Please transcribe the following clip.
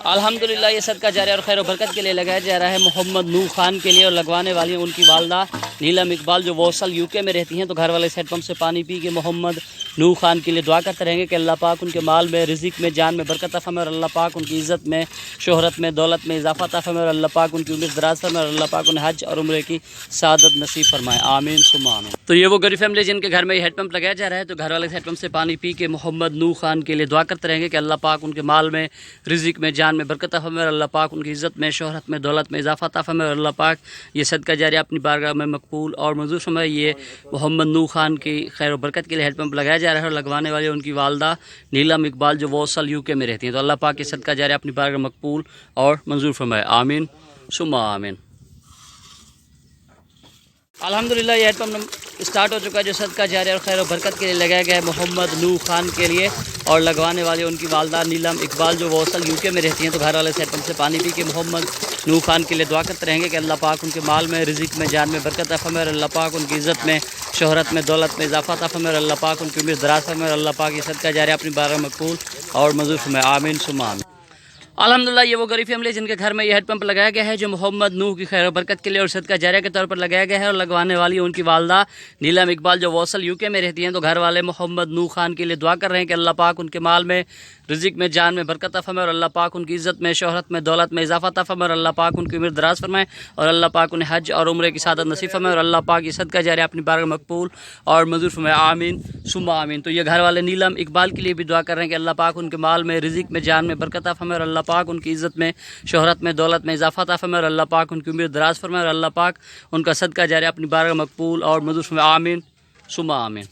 الحمدللہ یہ صدقہ جاریہ اور خیر و برکت کے لیے لگایا جا رہا ہے محمد نور خان کے لیے، اور لگوانے والی ہیں ان کی والدہ نیلم اقبال جو ووسل UK میں رہتی ہیں۔ تو گھر والے اس ہیڈ پمپ سے پانی پی کے محمد نور خان کے لیے دعا کرتے رہیں گے کہ اللہ پاک ان کے مال میں، رزق میں، جان میں برکت عطا فرمائے، اور اللہ پاک ان کی عزت میں، شہرت میں، دولت میں اضافہ عطا فرمائے، اور اللہ پاک ان کی عمر دراز فرمائے، اور اللہ پاک انہیں حج اور عمرے کی سعادت نصیب فرمائے، آمین ثم آمین۔ تو یہ وہ غریب فیملی جن کے گھر میں یہ ہیڈ پمپ لگایا جا رہا ہے، تو گھر والے اس ہیڈ پمپ سے پانی پی کے محمد نور خان کے لیے دعا کرتے رہیں گے کہ اللہ پاک ان کے مال میں، رزق میں، جان میں برکت عطا فرمائے، اور اللہ پاک ان کی عزت میں، شہرت میں، دولت میں اضافہ عطا فرمائے، اور اللہ پاک یہ صدقہ جاریہ اپنی بارگاہ میں مقبول اور منظور فرمائے۔ یہ محمد نور خان کی خیر و برکت کے لیے ہیڈ پمپ لگایا جا رہا ہے، اور لگوانے والے ان کی والدہ نیلم اقبال جو ووسل UK میں رہتی ہیں۔ تو اللہ پاک یہ صدقہ جاریہ اپنی بارگاہ میں مقبول اور منظور فرمائے، آمین ثم آمین۔ الحمدللہ یہ ہیڈ پمپ اسٹارٹ ہو چکا ہے جو صدقہ جاریہ اور خیر و برکت کے لیے لگایا گیا ہے محمد نور خان کے لیے، اور لگوانے والے ان کی والدہ نیلم اقبال جو ووسل UK میں رہتی ہیں۔ تو گھر والے اس ہیڈ پمپ سے پانی پی کے محمد نور خان کے لیے دعا کرتے رہیں گے کہ اللہ پاک ان کے مال میں، رزق میں، جان میں برکت عطا فرمائے، اور اللہ پاک ان کی عزت میں، شہرت میں، دولت میں اضافہ عطا فرمائے، اور اللہ پاک ان کی عمر دراز فرمائے، اور اللہ پاک یہ صدقہ جاریہ اپنی بارگاہ میں مقبول اور منظور فرمائے، آمین ثم آمین۔ الحمدللہ یہ وہ غریب فیملی جن کے گھر میں یہ ہیڈ پمپ لگایا گیا ہے جو محمد نوح کی خیر و برکت کے لیے اور صدقہ جاریہ کے طور پر لگایا گیا ہے، اور لگوانے والی ان کی والدہ نیلم اقبال جو ووسل UK میں رہتی ہیں۔ تو گھر والے محمد نوح خان کے لیے دعا کر رہے ہیں کہ اللہ پاک ان کے مال میں، رزق میں، جان میں برکت عطا فرمائے، اور اللہ پاک ان کی عزت میں، شہرت میں، دولت میں اضافہ عطا فرمائے، اور اللہ پاک ان کی عمر دراز فرمائے، اور اللہ پاک انہیں حج اور عمرے کی سعادت نصیب فرمائے، اور اللہ پاک یہ صدقہ جاریہ اپنی بارگاہ میں مقبول اور منظور فرمائے، آمین ثم آمین۔ تو یہ گھر والے نیلم اقبال کے لیے بھی دعا کر رہے ہیں کہ اللہ پاک ان کے مال میں، رزق میں، جان میں برکت عطا فرمائے، اور اللہ پاک ان کی عزت میں، شہرت میں، دولت میں اضافہ عطا فرمائے، اور اللہ پاک ان کی عمر دراز فرمائے، اور اللہ پاک ان کا صدقہ جاریہ اپنی بارگاہ میں مقبول اور منظور فرمائے، آمین ثم آمین۔